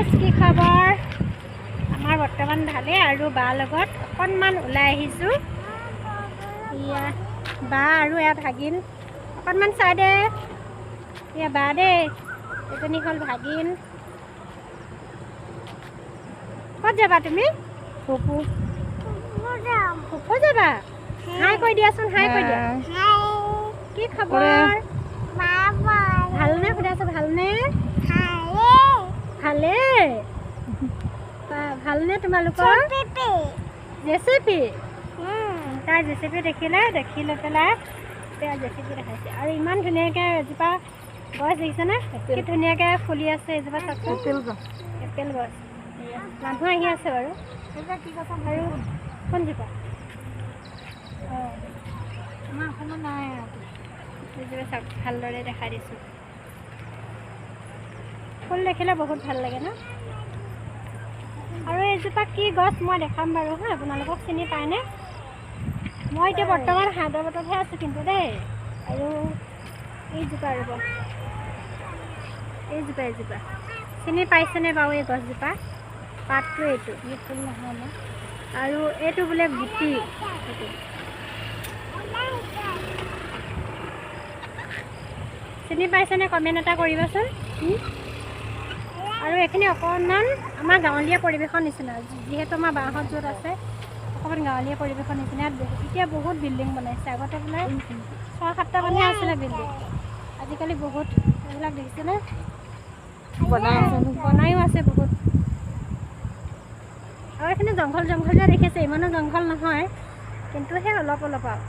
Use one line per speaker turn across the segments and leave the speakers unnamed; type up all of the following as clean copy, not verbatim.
guys কি খবৰ আমাৰ বৰ্তমান ভালে আৰু বা লগত অকণমান ওলাই আহিছোঁ ইয়া বা আৰু এয়া ভাগিন অকণমান চাই দে ইয়া বা দেই এজনী হ'ল ভাগিন ক'ত যাবা তুমি ফুফু ফুফু যাবা হাই কৈ দিয়াচোন হাই কৈ দিয়া কি খবৰ ভালনে সুধাইছোঁ ভালনে ভালে ভালনে তোমালোকৰ জেচিপি তাই জেচিপি দেখিলে দেখি লৈ পেলাই এতিয়া জেচিপি দেখাইছে আৰু ইমান ধুনীয়াকৈ এজোপা গছ দেখিছেনে কি ধুনীয়াকৈ ফুলি আছে এজোপা চাওকচোন এপেল গছ মানুহ আহি আছে বাৰু আৰু কোনজোপা অঁ আমাৰ অসমত নাই এজোপা চাওক ভালদৰে দেখাই দিছোঁ ফুল দেখিলে বহুত ভাল লাগে ন আৰু এইজোপা কি গছ মই দেখাম বাৰু হা আপোনালোকক চিনি পায়নে মই এতিয়া বৰ্তমান হায়দৰাবাদতহে আছোঁ কিন্তু দেই আৰু এইজোপা ৰ'ব এইজোপা চিনি পাইছেনে বাৰু এই গছজোপা পাতটো এইটো এই ফুল নহয় ন আৰু এইটো বোলে গুটি এইটো চিনি পাইছেনে কমেণ্ট এটা কৰিবাচোন আৰু এইখিনি অকণমান আমাৰ গাঁৱলীয়া পৰিৱেশৰ নিচিনা যিহেতু আমাৰ বাহঁত য'ত আছে অকণমান গাঁৱলীয়া পৰিৱেশৰ নিচিনা এতিয়া বহুত বিল্ডিং বনাইছে আগতে বোলে 6-7টা মানহে আছিলে বিল্ডিং আজিকালি বহুত এইবিলাক দেখিছেনে বনায়ো আছে বহুত আৰু এইখিনি জংঘল যে দেখিছে ইমানো জংঘল নহয় কিন্তু সেই অলপ আৰু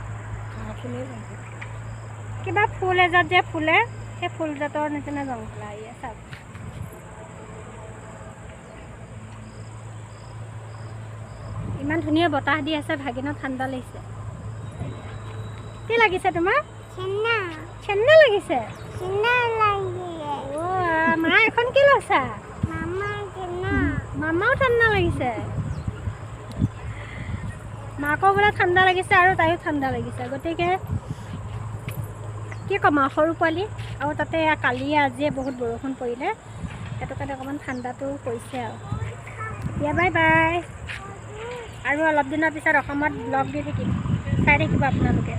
কিবা ফুল এজাত যে ফুলে সেই ফুলজাতৰ নিচিনা জংঘল আহি চাওক ইমান ধুনীয়া বতাহ দি আছে ভাগিনত ঠাণ্ডা লাগিছে কি লাগিছে তোমাৰ চেন্না লাগিছে মা এখন কি লৈছা মামাও ঠাণ্ডা লাগিছে মাকৰ বোলে ঠাণ্ডা লাগিছে আৰু তাইও ঠাণ্ডা লাগিছে গতিকে কি ক'ম আৰু সৰু পোৱালি আৰু তাতে কালিয়ে আজিয়ে বহুত বৰষুণ পৰিলে সেইটো কাৰণে অকণমান ঠাণ্ডাটো পৰিছে আৰু এতিয়া বাই বাই আৰু অলপ দিনৰ পিছত অসমত ব্লগ দি থাকিম চাই থাকিব আপোনালোকে